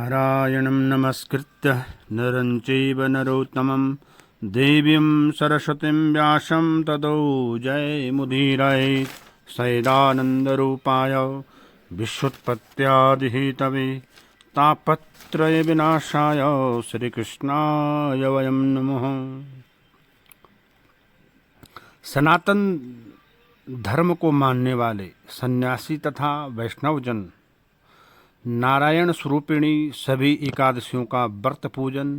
नारायणं नमस्कृत्य नरं चैव नरोत्तमं देवीं सरस्वतीं व्यासं ततो जयमुदीरये सैदानन्दरूपाय विश्वोत्पत्त्यादिहेतवे तापत्रयविनाशाय श्रीकृष्णाय वयं नमः। सनातन धर्म को मानने वाले सन्यासी तथा वैष्णवजन नारायण स्वरूपिणी सभी एकादशियों का व्रत पूजन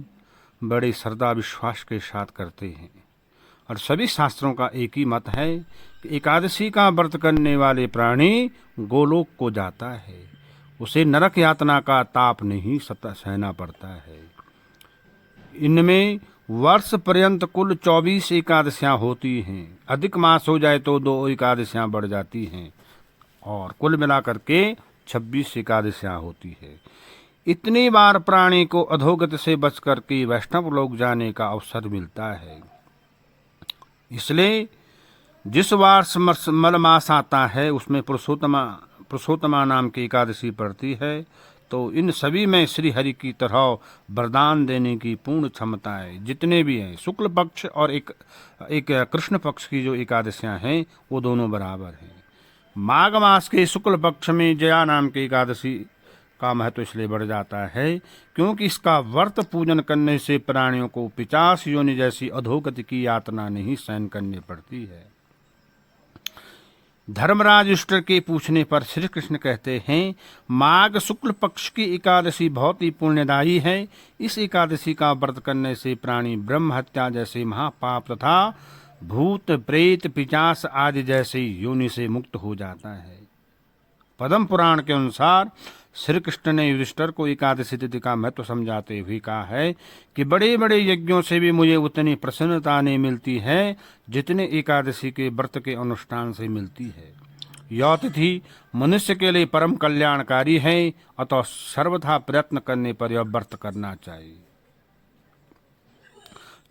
बड़े श्रद्धा विश्वास के साथ करते हैं और सभी शास्त्रों का एक ही मत है कि एकादशी का व्रत करने वाले प्राणी गोलोक को जाता है, उसे नरक यातना का ताप नहीं सहना पड़ता है। इनमें वर्ष पर्यंत कुल 24 एकादशियां होती हैं। अधिक मास हो जाए तो 2 एकादशियां बढ़ जाती हैं और कुल मिलाकर के 26 एकादशियां होती है। इतनी बार प्राणी को अधोगति से बचकर के वैष्णव लोक जाने का अवसर मिलता है। इसलिए जिस वार मलमास आता है उसमें पुरुषोत्तमा नाम की एकादशी पड़ती है, तो इन सभी में श्री हरि की तरह वरदान देने की पूर्ण क्षमता है। जितने भी हैं शुक्ल पक्ष और एक कृष्ण पक्ष की जो एकादशियां हैं वो दोनों बराबर हैं। माघ मास के शुक्ल पक्ष में जया नाम की एकादशी का महत्व इसलिए बढ़ जाता है क्योंकि इसका व्रत पूजन करने से प्राणियों को 50 योनि जैसी अधोगति की यातना नहीं सहन करनी पड़ती है। धर्मराज युष्टर के पूछने पर श्री कृष्ण कहते हैं, माघ शुक्ल पक्ष की एकादशी बहुत ही पुण्यदायी है। इस एकादशी का व्रत करने से प्राणी ब्रह्म हत्या जैसे महापाप तथा भूत प्रेत पिशाच आदि जैसे योनि से मुक्त हो जाता है। पद्म पुराण के अनुसार श्री कृष्ण ने युधिष्ठिर को एकादशी तिथि का महत्व समझाते हुए कहा है कि बड़े बड़े यज्ञों से भी मुझे उतनी प्रसन्नता नहीं मिलती है जितने एकादशी के व्रत के अनुष्ठान से मिलती है। यह तिथि मनुष्य के लिए परम कल्याणकारी है, अतः सर्वथा प्रयत्न करने पर यह व्रत करना चाहिए।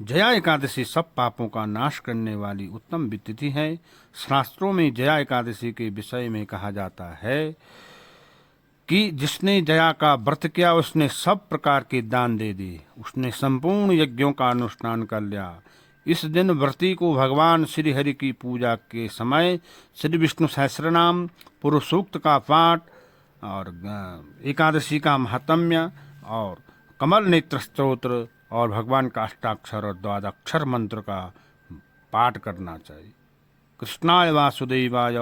जया एकादशी सब पापों का नाश करने वाली उत्तम तिथि है। शास्त्रों में जया एकादशी के विषय में कहा जाता है कि जिसने जया का व्रत किया उसने सब प्रकार के दान दे दिए, उसने संपूर्ण यज्ञों का अनुष्ठान कर लिया। इस दिन व्रती को भगवान श्री हरि की पूजा के समय श्री विष्णु सहस्रनाम, पुरुष सूक्त का पाठ और एकादशी का महात्म्य और कमल नेत्र स्तोत्र और भगवान का अष्टाक्षर और द्वादक्षर मंत्र का पाठ करना चाहिए। कृष्णाय वासुदेवाय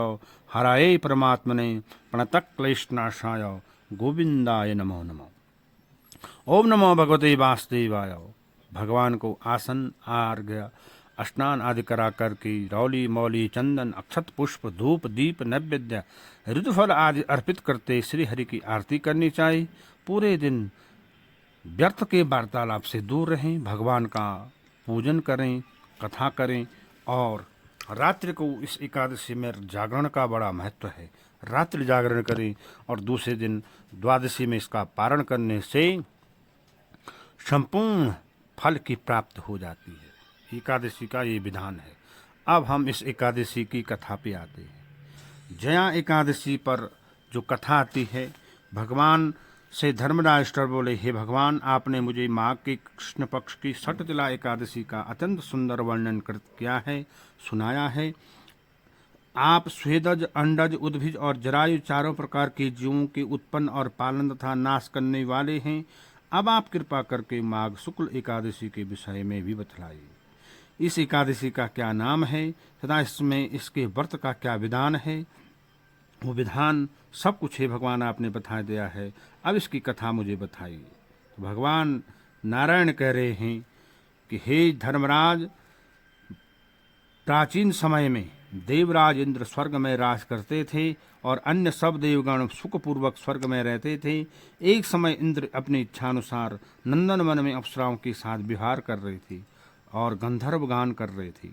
हराये परमात्मने प्रणतः क्लेशनाशाय गोविंदाय नमो नमः। ओम नमो भगवते वासुदेवाय। भगवान को आसन आर्घ्य स्नान आदि करा करके रौली मौली चंदन अक्षत पुष्प धूप दीप नैवेद्य ऋतुफल आदि अर्पित करते श्री हरि की आरती करनी चाहिए। पूरे दिन व्यर्थ के वार्तालाप से दूर रहें, भगवान का पूजन करें, कथा करें और रात्रि को इस एकादशी में जागरण का बड़ा महत्व है। रात्रि जागरण करें और दूसरे दिन द्वादशी में इसका पारण करने से संपूर्ण फल की प्राप्ति हो जाती है। एकादशी का ये विधान है। अब हम इस एकादशी की कथा पे आते हैं। जया एकादशी पर जो कथा आती है, भगवान से धर्मराज युधिष्ठिर बोले, हे भगवान, आपने मुझे माघ के कृष्ण पक्ष की षटतिला एकादशी का अत्यंत सुंदर वर्णन किया है, सुनाया है। आप स्वेदज, अंडज, उद्भिज और जरायु चारों प्रकार के जीवों के उत्पन्न और पालन तथा नाश करने वाले हैं। अब आप कृपा करके माघ शुक्ल एकादशी के विषय में भी बतलाइए। इस एकादशी का क्या नाम है तथा इसमें इसके व्रत का क्या विधान है। वो विधान सब कुछ है भगवान आपने बता दिया है, अब इसकी कथा मुझे बताइए। तो भगवान नारायण कह रहे हैं कि हे धर्मराज, प्राचीन समय में देवराज इंद्र स्वर्ग में राज करते थे और अन्य सब देवगण सुखपूर्वक स्वर्ग में रहते थे। एक समय इंद्र अपनी इच्छानुसार नंदन वन में अप्सराओं के साथ विहार कर रहे थे और गंधर्व गान कर रहे थे।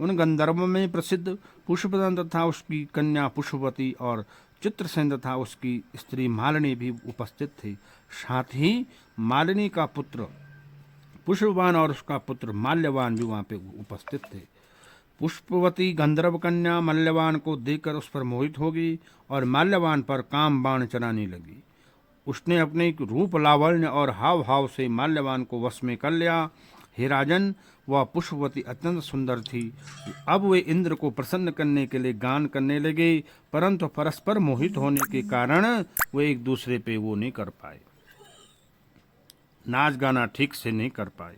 उन गंधर्वों में प्रसिद्ध पुष्पदन तथा उसकी कन्या पुष्पवती और चित्रसेन तथा उसकी स्त्री मालिनी भी उपस्थित थे। साथ ही मालिनी का पुत्र पुष्पवान और उसका पुत्र माल्यवान भी वहाँ पे उपस्थित थे। पुष्पवती गंधर्व कन्या मल्यवान को देखकर उस पर मोहित हो गई और माल्यवान पर काम बाण चलाने लगी। उसने अपने रूप लावण्य और हाव भाव से माल्यवान को वश में कर लिया। हे राजन, वह पुष्पवती अत्यंत सुंदर थी। अब वे इंद्र को प्रसन्न करने के लिए गान करने लगे, परंतु परस्पर मोहित होने के कारण वे एक दूसरे पे वो नहीं कर पाए, नाच गाना ठीक से नहीं कर पाए।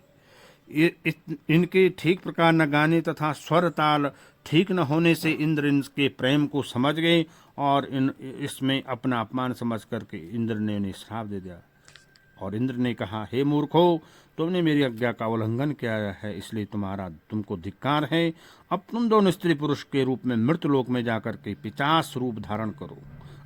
इनके ठीक प्रकार न गाने तथा स्वर ताल ठीक न होने से इंद्र इनके प्रेम को समझ गए और इसमें अपना अपमान समझ करके इंद्र ने उन्हें श्राप दे दिया। और इंद्र ने कहा, हे मूर्खो, तुमने मेरी आज्ञा का उल्लंघन किया है, इसलिए तुमको धिक्कार है। अब तुम दोनों स्त्री पुरुष के रूप में मृतलोक में जाकर के 50 रूप धारण करो,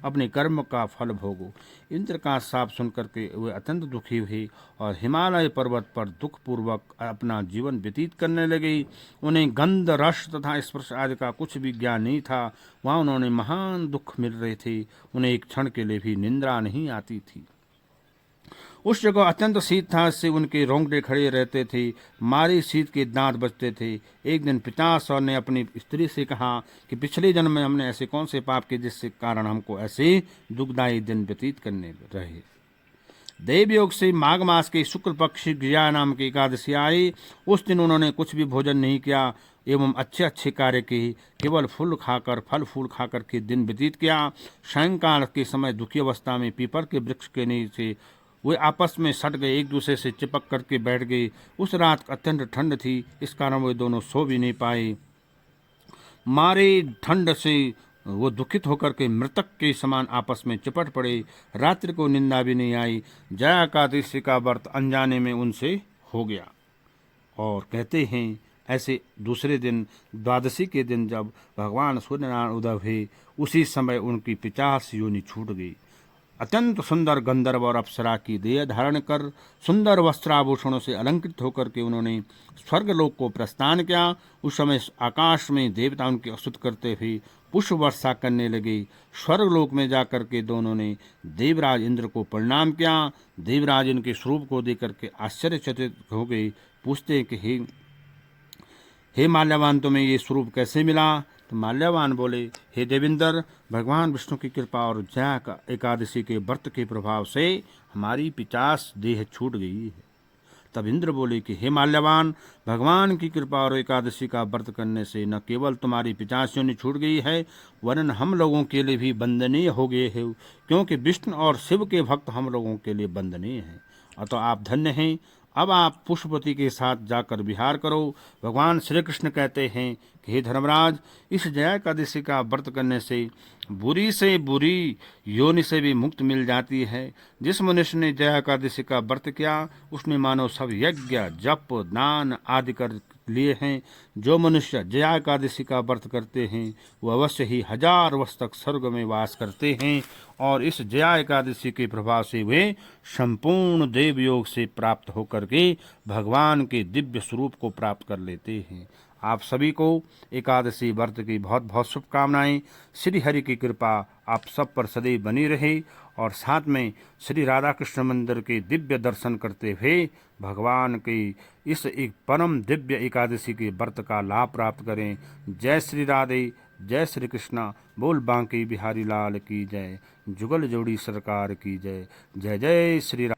अपने कर्म का फल भोगो। इंद्र का शाप सुनकर के वे अत्यंत दुखी हुए और हिमालय पर्वत पर दुख पूर्वक अपना जीवन व्यतीत करने लगे। उन्हें गंध, रस तथा स्पर्श आदि का कुछ भी ज्ञान नहीं था। वहाँ उन्होंने महान दुख मिल रहे थे, उन्हें एक क्षण के लिए भी निंद्रा नहीं आती थी। उस जगह अत्यंत शीत था, इससे उनके रोंगटे खड़े रहते थे, मारे शीत के दांत बजते थे। एक दिन पिताश्वर ने अपनी स्त्री से कहा कि पिछले जन्म में हमने ऐसे कौन से पाप किए जिससे कारण हमको ऐसे दुखदायी दिन व्यतीत करने रहे। देवयोग से माघ मास के शुक्ल पक्ष गिया नाम की एकादशी आई। उस दिन उन्होंने कुछ भी भोजन नहीं किया एवं अच्छे अच्छे कार्य किए, केवल फूल खाकर फल फूल खाकर के दिन व्यतीत किया। सायंकाल के समय दुखी अवस्था में पीपल के वृक्ष के नीचे वे आपस में सट गए, एक दूसरे से चिपक करके बैठ गए। उस रात अत्यंत ठंड थी, इस कारण वे दोनों सो भी नहीं पाए। मारे ठंड से वो दुखित होकर के मृतक के समान आपस में चिपट पड़े। रात्रि को निंदा भी नहीं आई। जया एकादशी का व्रत अनजाने में उनसे हो गया। और कहते हैं ऐसे दूसरे दिन द्वादशी के दिन जब भगवान सूर्यनारायण उदय हुए, उसी समय उनकी 50 योनि छूट गई। अत्यंत सुंदर गंधर्व और अप्सरा की देह धारण कर सुंदर वस्त्राभूषणों से अलंकृत होकर के उन्होंने स्वर्गलोक को प्रस्थान किया। उस समय आकाश में देवता उनकी स्तुति करते हुए पुष्प वर्षा करने लगे। स्वर्गलोक में जाकर के दोनों ने देवराज इंद्र को प्रणाम किया। देवराज इनके स्वरूप को देख करके आश्चर्यचकित हो गए, पूछते कि हे माल्यवान, तुम्हें ये स्वरूप कैसे मिला? तो माल्यवान बोले, हे देवेंद्र, भगवान विष्णु की कृपा और जया एकादशी के व्रत के प्रभाव से हमारी 50 देह छूट गई है। तब इंद्र बोले कि हे माल्यवान, भगवान की कृपा और एकादशी का व्रत करने से न केवल तुम्हारी 50 योनि छूट गई है, वरन हम लोगों के लिए भी वंदनीय हो गए हैं, क्योंकि विष्णु और शिव के भक्त हम लोगों के लिए वंदनीय हैं। अतः आप धन्य हैं। अब आप पुष्पवती के साथ जाकर विहार करो। भगवान श्री कृष्ण कहते हैं कि हे धर्मराज, इस जया एकादशी का व्रत करने से बुरी योनि से भी मुक्त मिल जाती है। जिस मनुष्य ने जया एकादशी का व्रत किया, उसने मानो सब यज्ञ, जप, दान आदि कर लिए हैं। जो मनुष्य जया एकादशी का व्रत करते हैं, वो अवश्य ही 1000 वर्ष तक स्वर्ग में वास करते हैं और इस जया एकादशी के प्रभाव से वे संपूर्ण देव योग से प्राप्त होकर के भगवान के दिव्य स्वरूप को प्राप्त कर लेते हैं। आप सभी को एकादशी व्रत की बहुत बहुत शुभकामनाएं। श्री हरि की कृपा आप सब पर सदैव बनी रहे और साथ में श्री राधा कृष्ण मंदिर के दिव्य दर्शन करते हुए भगवान के इस एक परम दिव्य एकादशी के व्रत का लाभ प्राप्त करें। जय श्री राधे, जय श्री कृष्णा। बोल बांके बिहारी लाल की जय। जुगल जोड़ी सरकार की जय। जय जय श्री राधे।